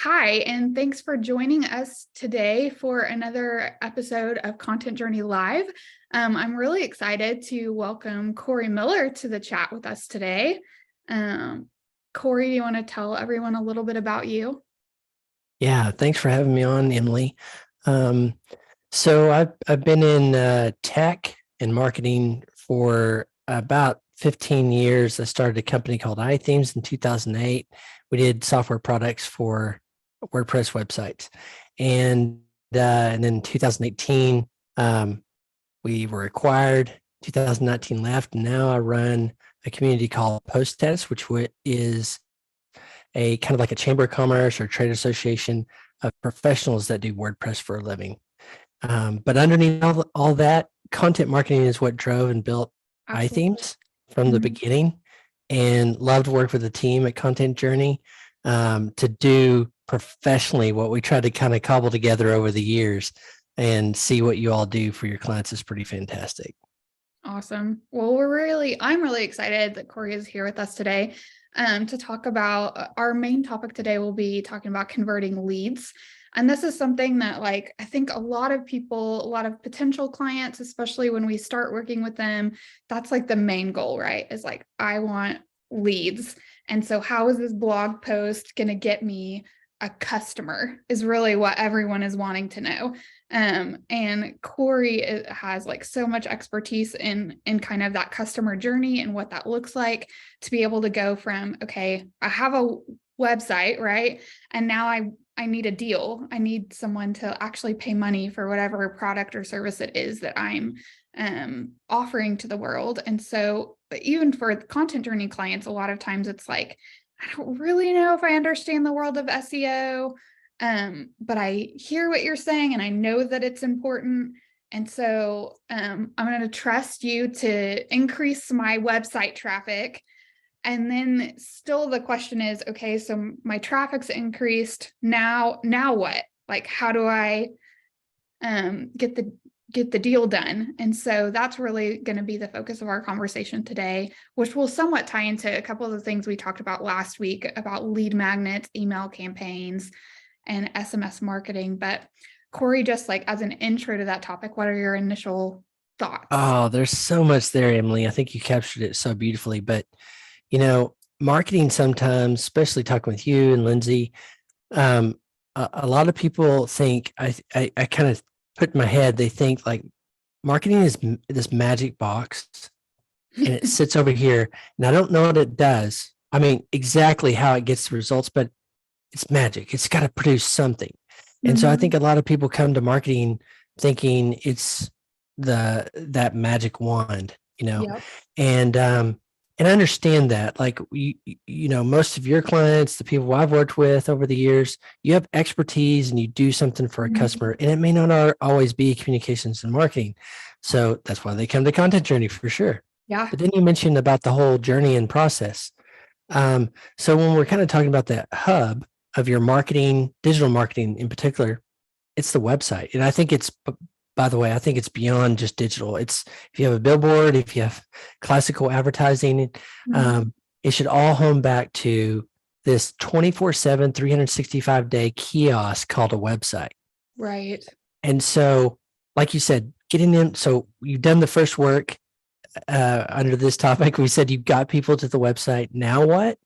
Hi, and thanks for joining us today for another episode of Content Journey Live. I'm really excited to welcome Cory Miller to the chat with us today. Cory, do you want to tell everyone a little bit about you? Yeah, thanks for having me on, Emilee. So I've been in tech and marketing for about 15 years. I started a company called iThemes in 2008. We did software products for WordPress websites, and then in 2018 we were acquired. 2019 left, and now I run a community called Post Test, which is a kind of like a chamber of commerce or trade association of professionals that do WordPress for a living. But underneath all that, content marketing is what drove and built Absolutely. iThemes from the beginning, and loved to work with the team at ContentJourney to do professionally what we tried to kind of cobble together over the years, and see what you all do for your clients is pretty fantastic. Awesome. Well, I'm really excited that Cory is here with us today to talk about our main topic today. Will be talking about converting leads. And this is something that I think a lot of people, a lot of potential clients, especially when we start working with them, that's like the main goal, right? Is like, I want leads. And so how is this blog post going to get me a customer is really what everyone is wanting to know. And Cory has like so much expertise in kind of that customer journey and what that looks like to be able to go from, okay, I have a website, right? And now I need a deal. I need someone to actually pay money for whatever product or service it is that I'm offering to the world. And so even for content journey clients, a lot of times it's like, I don't really know if I understand the world of SEO, but I hear what you're saying and I know that it's important. And so I'm going to trust you to increase my website traffic. And then still the question is, okay, so my traffic's increased. Now what? Like, how do I get the deal done? And so that's really going to be the focus of our conversation today, which will somewhat tie into a couple of the things we talked about last week about lead magnets, email campaigns, and SMS marketing. But Cory, just like as an intro to that topic, what are your initial thoughts? Oh, there's so much there, Emilee. I think you captured it so beautifully. But marketing sometimes, especially talking with you and Lindsay, a lot of people think I kind of put in my head, they think like marketing is this magic box and it sits over here, and I don't know what it does. I mean, exactly how it gets the results, but it's magic. It's got to produce something. And so I think a lot of people come to marketing thinking it's that magic wand, Yep. and I understand that. Like most of your clients, the people I've worked with over the years, you have expertise and you do something for a customer, and it may not always be communications and marketing. So that's why they come to Content Journey for sure. Yeah. But then you mentioned about the whole journey and process. So when we're kind of talking about that hub of your marketing, digital marketing in particular, it's the website. And I think by the way, I think it's beyond just digital. It's if you have a billboard, if you have classical advertising, it should all home back to this 24/7, 365-day kiosk called a website. Right. And so, like you said, getting in. So you've done the first work under this topic. We said you've got people to the website. Now what?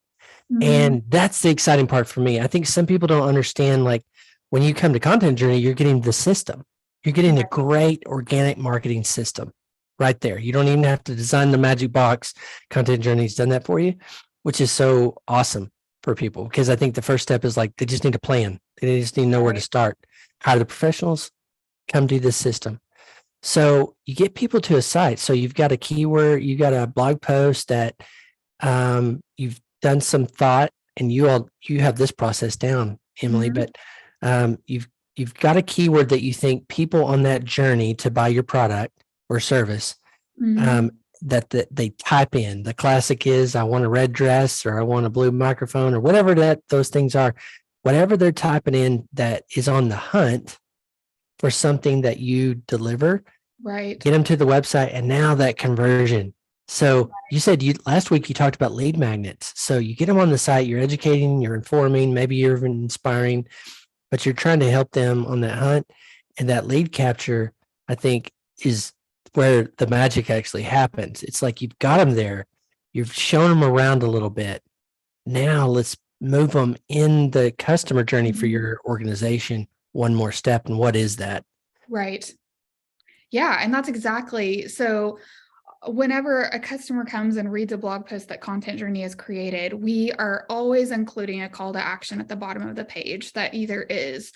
And that's the exciting part for me. I think some people don't understand, like when you come to Content Journey, you're getting the system. You're getting a great organic marketing system right there. You don't even have to design the magic box. Content Journey's done that for you, which is so awesome for people, because I think the first step is like they just need a plan. They just need to know where to start. Hire the professionals, come do this system. So you get people to a site. So you've got a keyword, you got a blog post that you've done some thought, and you have this process down, Emilee, but you've got a keyword that you think people on that journey to buy your product or service, that they type in. The classic is, I want a red dress, or I want a blue microphone, or whatever those things are. Whatever they're typing in that is on the hunt for something that you deliver, Right. get them to the website, and now that conversion So you said last week you talked about lead magnets. So you get them on the site, you're educating, you're informing, maybe you're even inspiring, but you're trying to help them on that hunt. And that lead capture, I think, is where the magic actually happens. It's like you've got them there, you've shown them around a little bit. Now let's move them in the customer journey for your organization one more step. And what is that? Right. Yeah. And that's exactly so. Whenever a customer comes and reads a blog post that Content Journey has created, we are always including a call to action at the bottom of the page that either is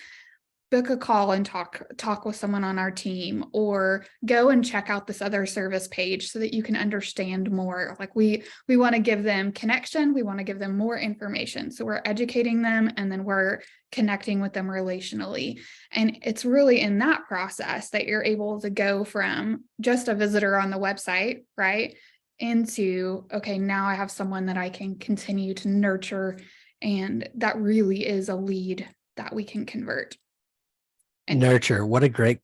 book a call and talk with someone on our team, or go and check out this other service page so that you can understand more. Like we want to give them connection, we want to give them more information. So we're educating them and then we're connecting with them relationally. And it's really in that process that you're able to go from just a visitor on the website, right, into, okay, now I have someone that I can continue to nurture, and that really is a lead that we can convert. And nurture. What a great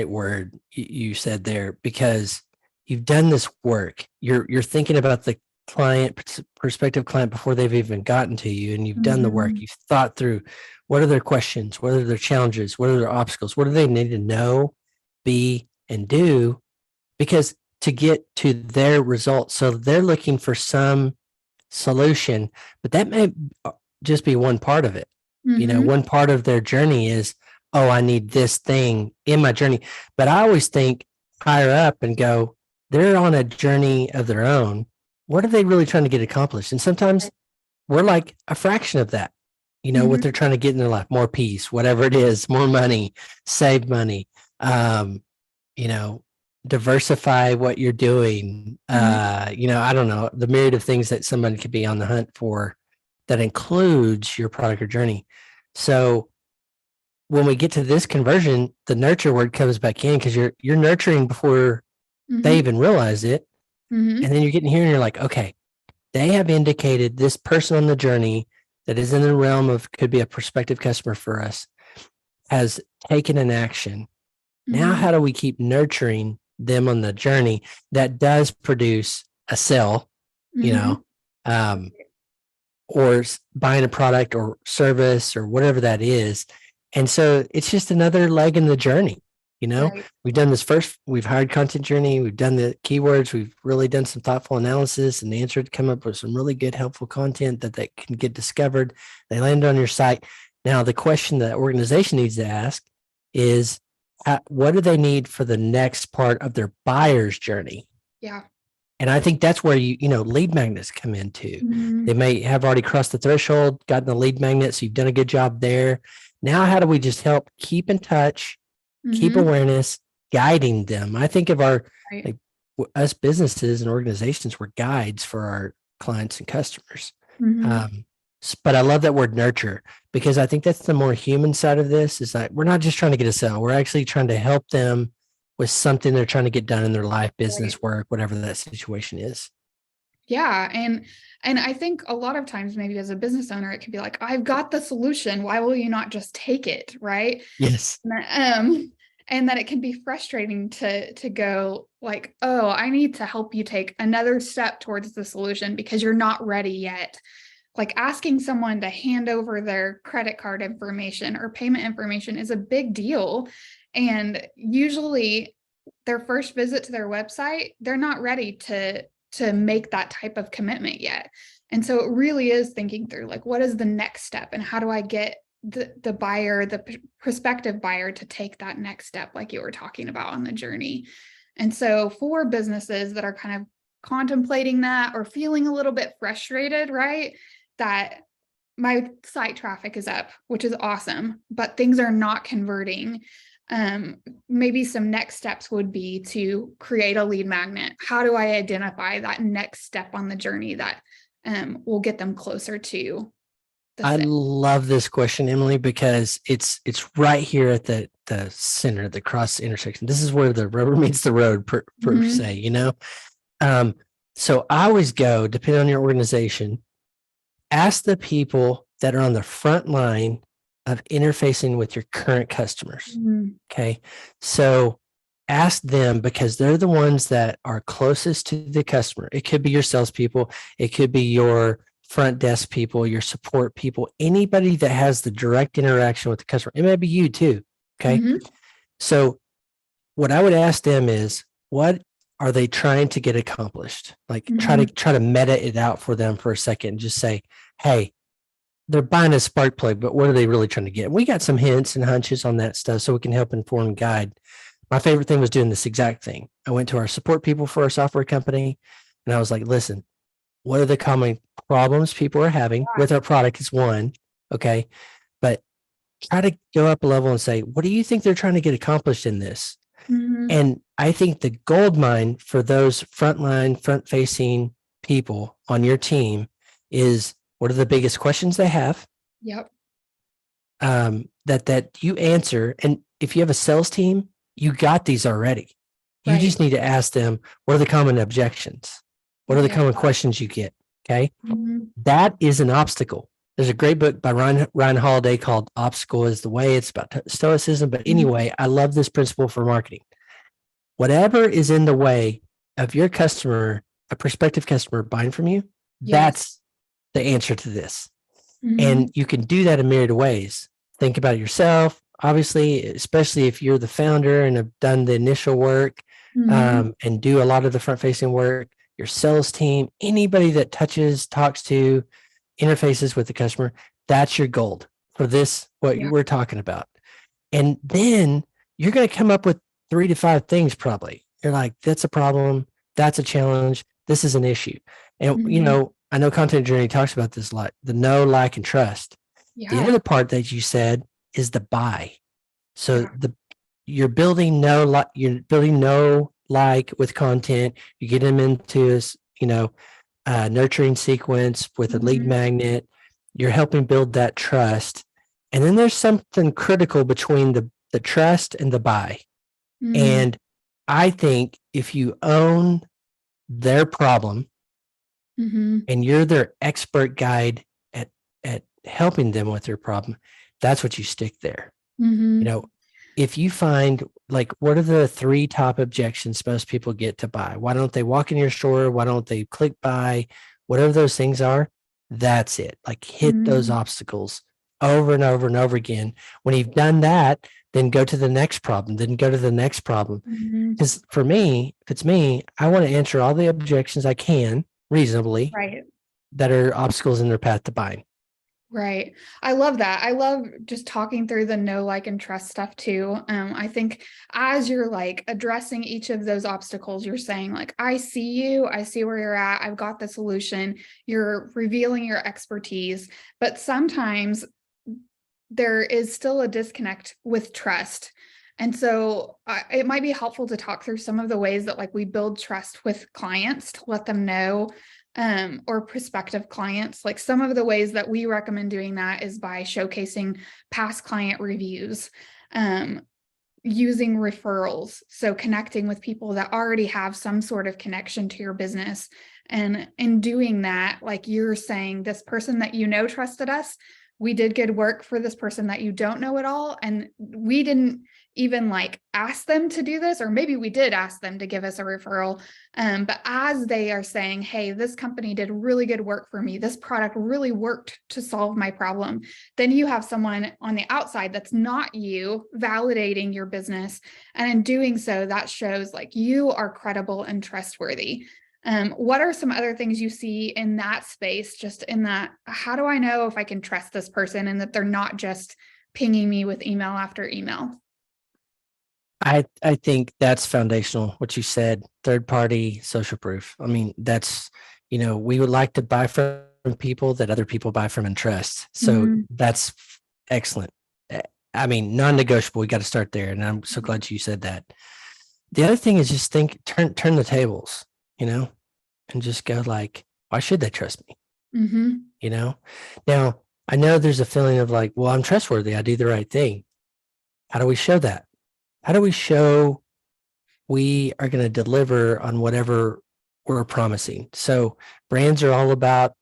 word you said there, because you've done this work. You're thinking about the prospective client before they've even gotten to you, and you've done the work. You've thought through what are their questions, what are their challenges, what are their obstacles, what do they need to know, be, and do, because to get to their results. So they're looking for some solution, but that may just be one part of it. One part of their journey is, oh, I need this thing in my journey. But I always think higher up and go, they're on a journey of their own. What are they really trying to get accomplished? And sometimes we're like a fraction of that, what they're trying to get in their life, more peace, whatever it is, more money, save money, diversify what you're doing. I don't know, the myriad of things that somebody could be on the hunt for that includes your product or journey. So when we get to this conversion, the nurture word comes back in, because you're nurturing before they even realize it. And then you're getting here and you're like, okay, they have indicated this person on the journey that is in the realm of, could be a prospective customer for us, has taken an action. Now, how do we keep nurturing them on the journey that does produce a sale, or buying a product or service or whatever that is? And so it's just another leg in the journey. Right. We've done this first, we've hired Content Journey, we've done the keywords, we've really done some thoughtful analysis and answered, come up with some really good, helpful content that can get discovered. They land on your site. Now, the question that organization needs to ask is, what do they need for the next part of their buyer's journey? Yeah. And I think that's where lead magnets come into. They may have already crossed the threshold, gotten the lead magnet, so you've done a good job there. Now, how do we just help keep in touch, keep awareness, guiding them? I think of us businesses and organizations, we're guides for our clients and customers. But I love that word nurture, because I think that's the more human side of this, is that we're not just trying to get a sale. We're actually trying to help them with something they're trying to get done in their life, business, work, whatever that situation is. Yeah. And I think a lot of times, maybe as a business owner, it could be like, I've got the solution. Why will you not just take it? Right. Yes. And that it can be frustrating to go like, oh, I need to help you take another step towards the solution because you're not ready yet. Like asking someone to hand over their credit card information or payment information is a big deal. And usually their first visit to their website, they're not ready to make that type of commitment yet. And so it really is thinking through, like, what is the next step and how do I get the buyer, the prospective buyer, to take that next step, like you were talking about on the journey. And so for businesses that are kind of contemplating that or feeling a little bit frustrated, right, that my site traffic is up, which is awesome, but things are not converting. Maybe some next steps would be to create a lead magnet. How do I identify that next step on the journey that will get them closer to the I sale? love this question, Emilee, because it's right here at the center, the cross intersection. This is where the rubber meets the road, per se, So I always go, depending on your organization, ask the people that are on the front line of interfacing with your current customers. Okay. So ask them, because they're the ones that are closest to the customer. It could be your salespeople, it could be your front desk people, your support people, anybody that has the direct interaction with the customer. It may be you too. Okay. So what I would ask them is, what are they trying to get accomplished? Like try to meta it out for them for a second and just say, hey, they're buying a spark plug, but what are they really trying to get? And we got some hints and hunches on that stuff so we can help inform and guide. My favorite thing was doing this exact thing. I went to our support people for our software company and I was like, listen, what are the common problems people are having with our product is one. Okay. But try to go up a level and say, what do you think they're trying to get accomplished in this? And I think the gold mine for those frontline, front facing people on your team is, what are the biggest questions they have? Yep. That you answer. And if you have a sales team, you got these already. You just need to ask them, what are the common objections? What are the common questions you get? Okay. That is an obstacle. There's a great book by Ryan Holiday called Obstacle is the Way. It's about stoicism. But anyway, I love this principle for marketing. Whatever is in the way of your customer, a prospective customer buying from you, that's the answer to this. And you can do that in myriad of ways. Think about it yourself, obviously, especially if you're the founder and have done the initial work and do a lot of the front facing work, your sales team, anybody that touches, talks to, interfaces with the customer, that's your gold for this, what we're talking about. And then you're going to come up with 3 to 5 things probably. You're like, that's a problem. That's a challenge. This is an issue. And, you know, I know Content Journey talks about this a lot, the know, like, and trust. The other part that you said is the buy. So you're building know, like with content, you get them into, you know, nurturing sequence with a lead magnet, you're helping build that trust. And then there's something critical between the trust and the buy. And I think if you own their problem and you're their expert guide at helping them with their problem, that's what you stick there. You know, if you find, like, what are the 3 top objections most people get to buy? Why don't they walk in your store? Why don't they click buy? Whatever those things are, that's it. Like, hit those obstacles over and over and over again. When you've done that, then go to the next problem, then go to the next problem. Because for me, if it's me, I want to answer all the objections I can reasonably that are obstacles in their path to buying. Right. I love that. I love just talking through the know, like, and trust stuff too. I think as you're like addressing each of those obstacles, you're saying like, I see you, I see where you're at. I've got the solution. You're revealing your expertise, but sometimes there is still a disconnect with trust. And so it might be helpful to talk through some of the ways that like we build trust with clients to let them know, or prospective clients. Like some of the ways that we recommend doing that is by showcasing past client reviews, using referrals. So connecting with people that already have some sort of connection to your business. And in doing that, like you're saying, this person that you know trusted us, we did good work for this person that you don't know at all. And we didn't even like ask them to do this, or maybe we did ask them to give us a referral. But as they are saying, hey, this company did really good work for me, this product really worked to solve my problem, then you have someone on the outside that's not you validating your business. And in doing so, that shows like you are credible and trustworthy. What are some other things you see in that space, just in that, how do I know if I can trust this person and that they're not just pinging me with email after email? I think that's foundational. What you said, third party social proof. I mean, that's, you know, we would like to buy from people that other people buy from and trust. So that's excellent. I mean, non-negotiable. We got to start there. And I'm so glad you said that. The other thing is just turn the tables, you know, and just go like, why should they trust me? You know, now I know there's a feeling of like, well, I'm trustworthy. I do the right thing. How do we show that? How do we show we are going to deliver on whatever we're promising? So brands are all about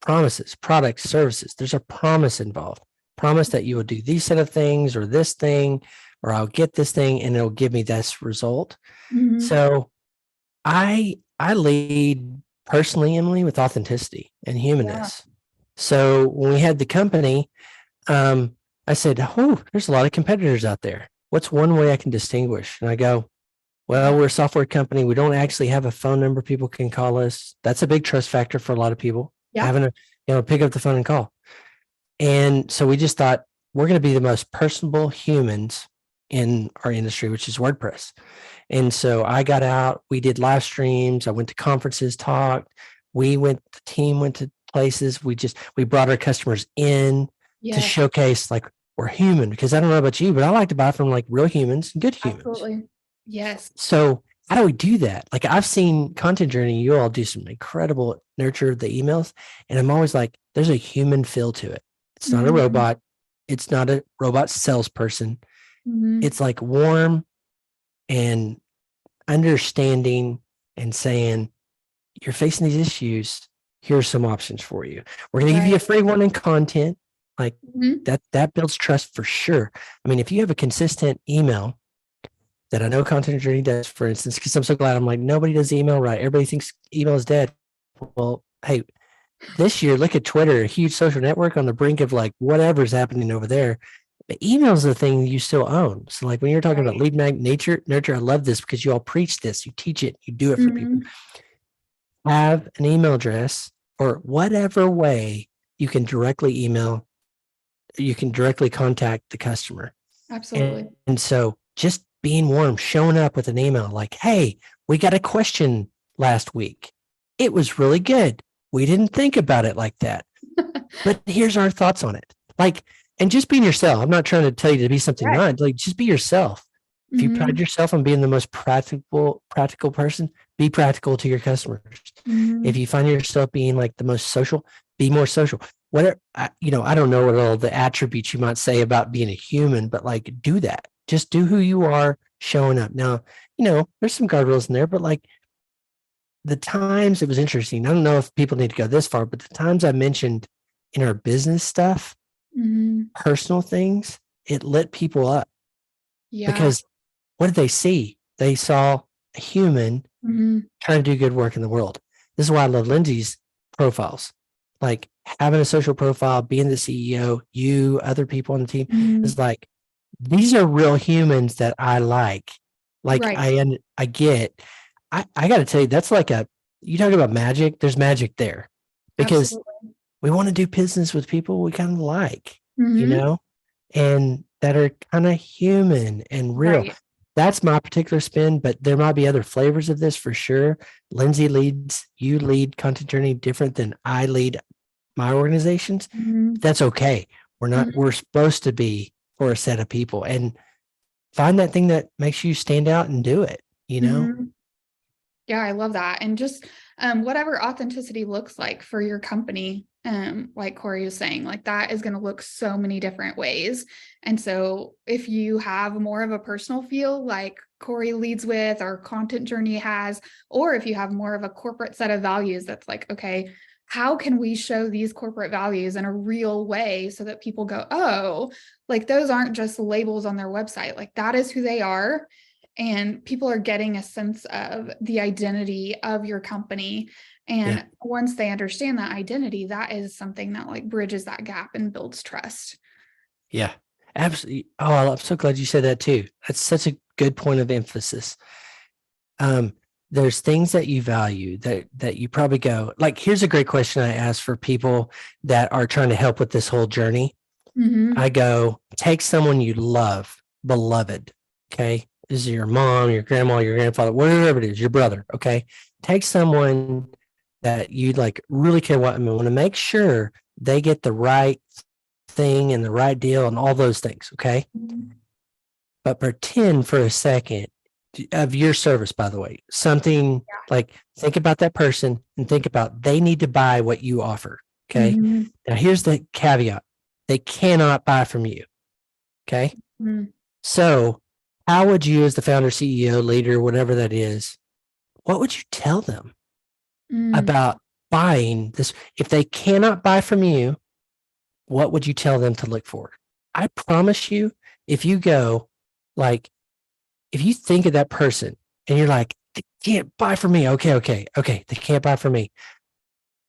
promises, products, services. There's a promise involved. Promise that you will do these set of things or this thing, or I'll get this thing and it'll give me this result. Mhm. So I lead personally, Emilee, with authenticity and Yeah. humanness. So when we had the company, I said, oh, there's a lot of competitors out there. What's one way I can distinguish? And I go, well, we're a software company. We don't actually have a phone number people can call us. That's a big trust factor for a lot of people. Yeah. Having a, pick up the phone and call. And so we just thought we're going to be the most personable humans in our industry, which is WordPress. And so I got out, we did live streams. I went to conferences, talked. The team went to places. We brought our customers in to showcase like we're human, because I don't know about you, but I like to buy from like real humans, good humans. Absolutely. Yes. So how do we do that? Like I've seen Content Journey, you all do some incredible nurture of the emails. And I'm always like, there's a human feel to it. It's not a robot. It's not a robot salesperson. It's like warm and understanding and saying, you're facing these issues. Here's some options for you. We're going to give you a free one in content. Like that builds trust for sure. I mean, if you have a consistent email that I know Content Journey does, for instance, because I'm so glad, I'm like, nobody does email right. Everybody thinks email is dead. Well, hey, this year, look at Twitter, a huge social network on the brink of like whatever's happening over there. But email is the thing you still own. So like when you're talking about lead nurture, I love this because you all preach this, you teach it, you do it for people. Have an email address or whatever way you can directly email, you can directly contact the customer. Absolutely. And so just being warm, showing up with an email like, hey, we got a question last week. It was really good. We didn't think about it like that, but here's our thoughts on it. Like, and just being yourself. I'm not trying to tell you to be something not, like, just be yourself. If you pride yourself on being the most practical person, be practical to your customers. If you find yourself being like the most social, be more social. Whatever, I don't know what all the attributes you might say about being a human, but like, do that. Just do who you are, showing up. Now, there's some guardrails in there, but like the times it was interesting. I don't know if people need to go this far, but the times I mentioned in our business stuff, personal things, it lit people up. Yeah. Because what did they see? They saw a human trying to do good work in the world. This is why I love Lindsay's profiles. Like having a social profile, being the CEO, you, other people on the team is like, these are real humans that I like. Like I get, I got to tell you, that's like you talk about magic, there's magic there because we want to do business with people we kind of like, and that are kind of human and real. Right. That's my particular spin, but there might be other flavors of this for sure. Lindsay you lead Content Journey different than I lead my organizations. That's okay. We're supposed to be for a set of people, and find that thing that makes you stand out and do it, Yeah, I love that. And just whatever authenticity looks like for your company, like Cory was saying, like that is going to look so many different ways. And so if you have more of a personal feel like Cory leads with or Content Journey has, or if you have more of a corporate set of values that's like, okay, how can we show these corporate values in a real way so that people go, oh, like those aren't just labels on their website, like that is who they are. And people are getting a sense of the identity of your company. And once they understand that identity, that is something that like bridges that gap and builds trust. Yeah, absolutely. Oh, I'm so glad you said that too. That's such a good point of emphasis. There's things that you value that you probably go, like, here's a great question I ask for people that are trying to help with this whole journey. I go, take someone you love, beloved. Okay. This is your mom, your grandma, your grandfather, whatever it is, your brother. Okay. Take someone that you like really care about and want to make sure they get the right thing and the right deal and all those things. Okay. But pretend for a second of your service, by the way, something like think about that person and think about they need to buy what you offer. Okay. Now here's the caveat. They cannot buy from you. Okay. So how would you, as the founder, CEO, leader, whatever that is, what would you tell them about buying this? If they cannot buy from you, what would you tell them to look for? I promise you, if you go, like, if you think of that person and you're like, they can't buy from me. Okay. They can't buy from me,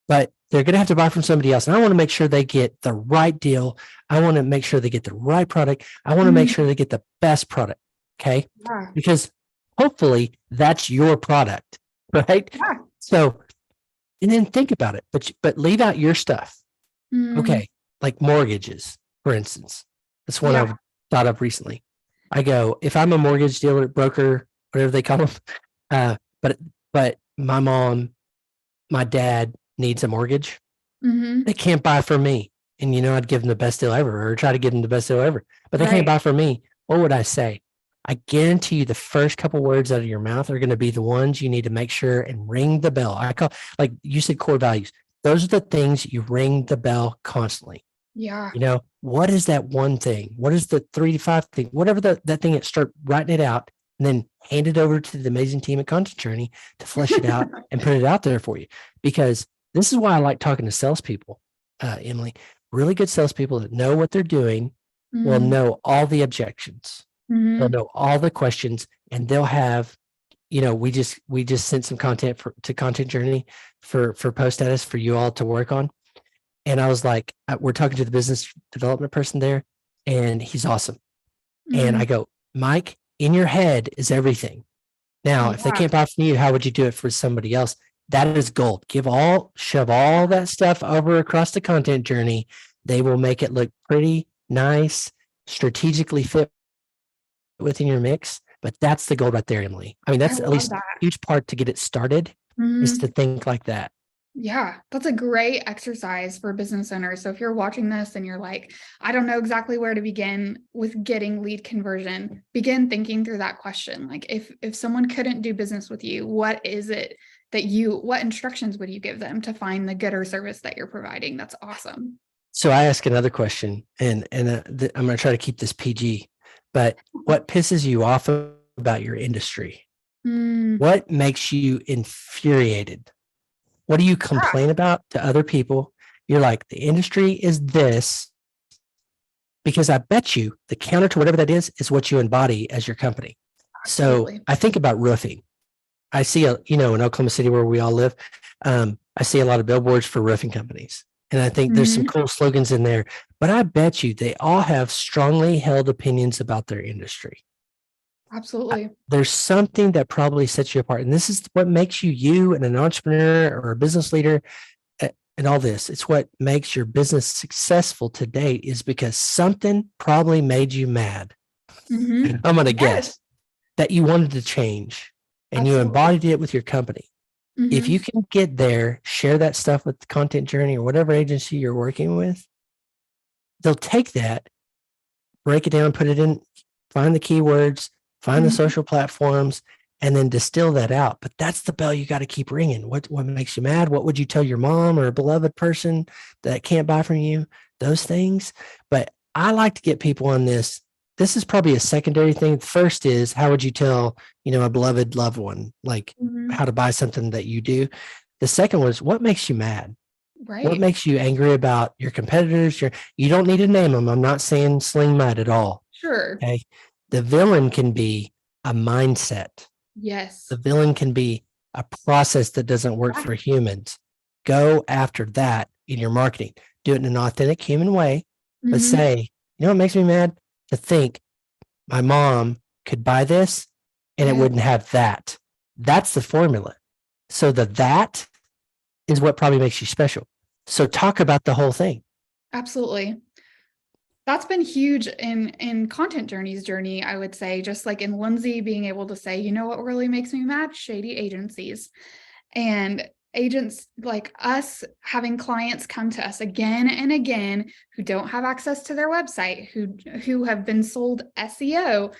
but they're going to have to buy from somebody else. And I want to make sure they get the right deal. I want to make sure they get the right product. I want to make sure they get the best product. Okay. Yeah. Because hopefully that's your product. Right. Yeah. So, and then think about it, but leave out your stuff. Okay. Like mortgages, for instance. That's one I've thought of recently. I go, if I'm a mortgage dealer, broker, whatever they call them, but my mom, my dad needs a mortgage. They can't buy from me. And I'd give them the best deal ever, or try to give them the best deal ever, but they can't buy from me. What would I say? I guarantee you the first couple words out of your mouth are going to be the ones you need to make sure and ring the bell. I call, like you said, core values. Those are the things you ring the bell constantly. Yeah. What is that one thing? What is the 3 to 5 thing? Whatever that thing, start writing it out and then hand it over to the amazing team at Content Journey to flesh it out and put it out there for you. Because this is why I like talking to salespeople, Emilee. Really good salespeople that know what they're doing will know all the objections. They'll know all the questions, and they'll have, we just sent some content to Content Journey for post status for you all to work on. And I was like, we're talking to the business development person there, and he's awesome. And I go, Mike, in your head is everything. Now, if they can't buy from you, how would you do it for somebody else? That is gold. Shove all that stuff over across the Content Journey. They will make it look pretty nice, strategically fit within your mix. But that's the gold right there, Emilee. I mean, that's at least a huge part to get it started is to think like that. Yeah, that's a great exercise for business owners. So if you're watching this and you're like, I don't know exactly where to begin with getting lead conversion, begin thinking through that question. Like if someone couldn't do business with you, what is it what instructions would you give them to find the good or service that you're providing? That's awesome. So I ask another question, and I'm going to try to keep this PG, but what pisses you off about your industry? What makes you infuriated? What do you complain about to other people? You're like, the industry is this, because I bet you the counter to whatever that is what you embody as your company. Absolutely. So I think about roofing. I see, in Oklahoma City where we all live, I see a lot of billboards for roofing companies. And I think there's some cool slogans in there, but I bet you they all have strongly held opinions about their industry. Absolutely. There's something that probably sets you apart. And this is what makes you and an entrepreneur or a business leader and all this. It's what makes your business successful to date is because something probably made you mad. I'm going to guess that you wanted to change and you embodied it with your company. If you can get there, share that stuff with the Content Journey or whatever agency you're working with, they'll take that, break it down, put it in, find the keywords, find the social platforms, and then distill that out. But that's the bell you got to keep ringing. What makes you mad? What would you tell your mom or a beloved person that can't buy from you? Those things. But I like to get people on this. This is probably a secondary thing. The first is, how would you tell, a beloved loved one, like how to buy something that you do? The second was, what makes you mad? Right. What makes you angry about your competitors? You don't need to name them. I'm not saying sling mud at all. Sure. Okay. The villain can be a mindset. Yes. The villain can be a process that doesn't work for humans. Go after that in your marketing. Do it in an authentic human way, but say, what makes me mad? To think my mom could buy this and it wouldn't have that. That's the formula. So that is what probably makes you special. So talk about the whole thing. Absolutely. That's been huge in Content Journey's journey, I would say, just like in Lindsay being able to say, what really makes me mad? Shady agencies. And agents like us having clients come to us again and again who don't have access to their website, who have been sold SEO,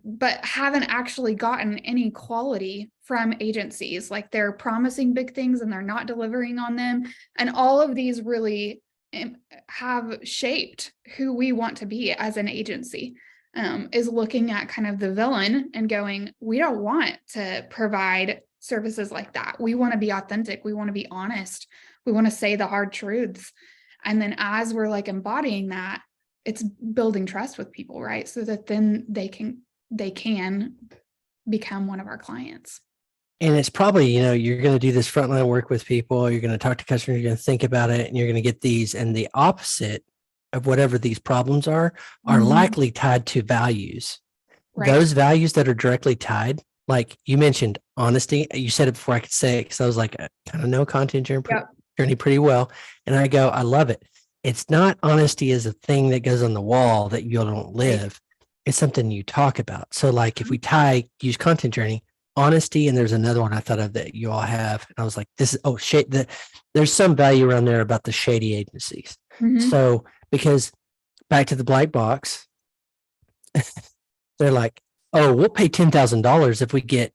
but haven't actually gotten any quality from agencies. Like they're promising big things and they're not delivering on them. And all of these really have shaped who we want to be as an agency, is looking at kind of the villain and going, we don't want to provide services like that. We want to be authentic. We want to be honest. We want to say the hard truths. And then as we're like embodying that, it's building trust with people, right? So that then they can become one of our clients. And it's probably, you're going to do this frontline work with people. You're going to talk to customers. You're going to think about it, and you're going to get these. And the opposite of whatever these problems are likely tied to values. Right. Those values that are directly tied, like you mentioned, honesty. You said it before I could say it, because I was like, I kind of know content journey pretty well. And I go, I love it. It's not honesty as a thing that goes on the wall that you don't live. Right. It's something you talk about. So like if we use Content Journey, honesty, and there's another one I thought of that you all have. And I was like, there's some value around there about the shady agencies. So because back to the black box, they're like, oh, we'll pay $10,000 if we get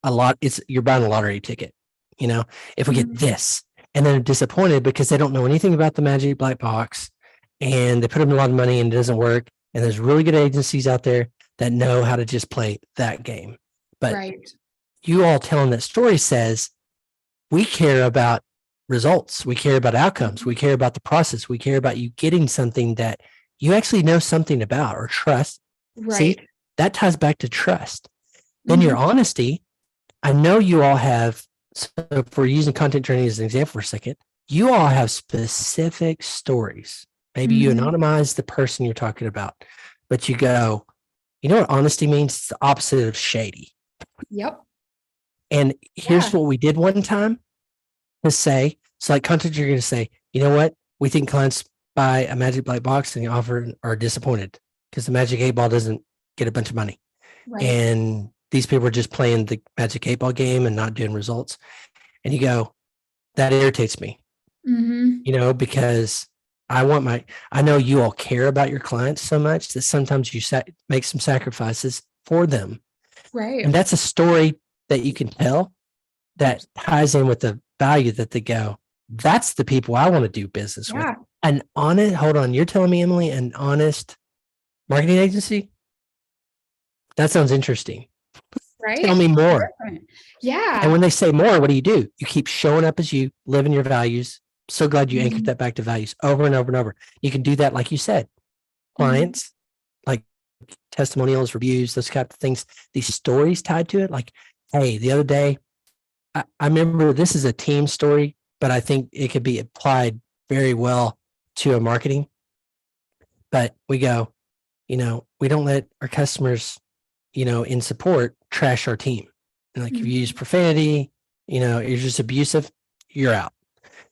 a lot. You're buying a lottery ticket, if we get this. And then they're disappointed because they don't know anything about the magic black box, and they put them a lot of money and it doesn't work. And there's really good agencies out there that know how to just play that game. But you all telling that story says we care about results. We care about outcomes. We care about the process. We care about you getting something that you actually know something about or trust. Right. See, that ties back to trust. Then your honesty. I know you all have, so if we're using Content Journey as an example for a second, you all have specific stories. Maybe you anonymize the person you're talking about, but you go, you know what honesty means? It's the opposite of shady. Yep. And here's what we did one time to say, so like content, you're going to say, you know what? We think clients buy a magic black box and the offer are disappointed because the magic 8-ball doesn't get a bunch of money. Right. And these people are just playing the magic 8-ball game and not doing results. And you go, that irritates me, because I know you all care about your clients so much that sometimes you make some sacrifices for them. Right. And that's a story that you can tell that ties in with the value that they go, that's the people I want to do business with. Hold on, you're telling me, Emilee, an honest marketing agency? That sounds interesting. Right. Tell me more. Yeah. And when they say more, what do? You keep showing up as you, living your values. So glad you anchored that back to values over and over and over. You can do that, like you said, clients, like testimonials, reviews, those kind of things, these stories tied to it. Like, hey, the other day, I remember this is a team story, but I think it could be applied very well to a marketing. But we go, we don't let our customers, in support trash our team. And like if you use profanity, you're just abusive, you're out.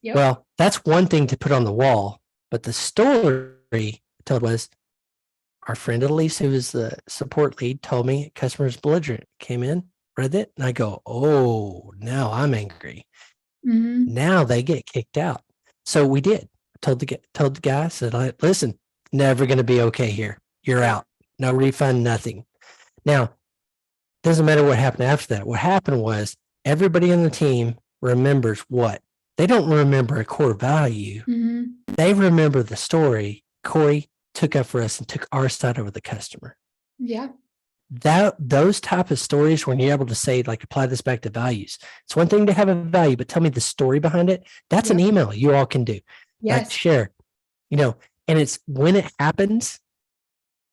Yep. Well, that's one thing to put on the wall. But the story told was our friend Elise, who was the support lead, told me customers belligerent, came in, read it, and I go, oh, now I'm angry. Now they get kicked out. So we did. Told the guy, said, listen, never going to be okay here. You're out. No refund, nothing. Now, doesn't matter what happened after that. What happened was everybody on the team remembers what? They don't remember a core value. They remember the story Cory took up for us and took our side over the customer. Yeah. Those type of stories, when you're able to say, like, apply this back to values. It's one thing to have a value, but tell me the story behind it. That's an email you all can do. Yes. Like share, and it's when it happens,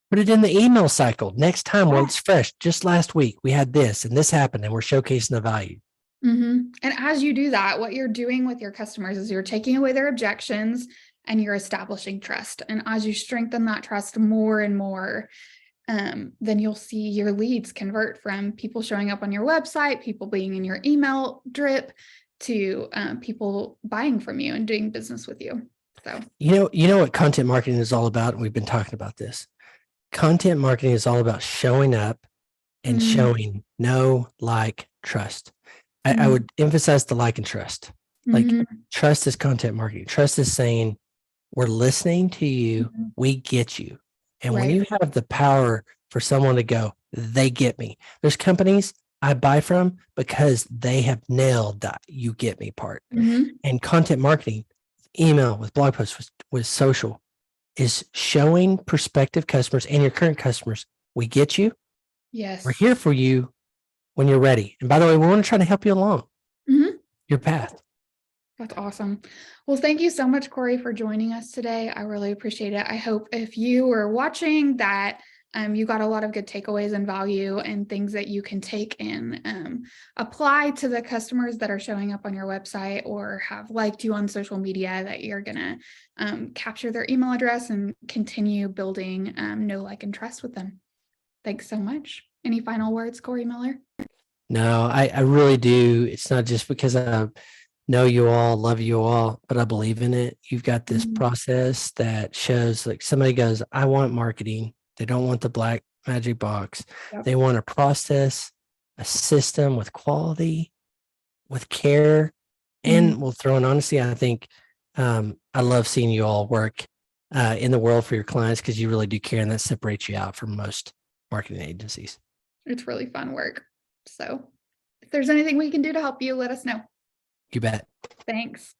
put it in the email cycle. Next time, well, it's fresh. Just last week, we had this and this happened and we're showcasing the value. And as you do that, what you're doing with your customers is you're taking away their objections and you're establishing trust. And as you strengthen that trust more and more, then you'll see your leads convert from people showing up on your website, people being in your email drip, to people buying from you and doing business with you. So you know what content marketing is all about, and we've been talking about this. Content marketing is all about showing up and showing know, like, trust. I would emphasize the like and trust. Like trust is content marketing. Trust is saying we're listening to you, we get you. And when you have the power for someone to go, they get me. There's companies I buy from because they have nailed that you get me part. And content marketing, email, with blog posts, with social, is showing prospective customers and your current customers, we get you. Yes. We're here for you when you're ready. And by the way, we want to try to help you along your path. That's awesome. Well, thank you so much, Cory, for joining us today. I really appreciate it. I hope if you were watching that you got a lot of good takeaways and value and things that you can take and apply to the customers that are showing up on your website or have liked you on social media, that you're going to capture their email address and continue building know, like, and trust with them. Thanks so much. Any final words, Cory Miller? No, I really do. It's not just because I know you all, love you all, but I believe in it. You've got this process that shows, like, somebody goes, I want marketing. They don't want the black magic box. Yep. They want a process, a system with quality, with care, and we'll throw in honesty. I think I love seeing you all work in the world for your clients, because you really do care, and that separates you out from most marketing agencies. It's really fun work. So if there's anything we can do to help you, let us know. You bet. Thanks.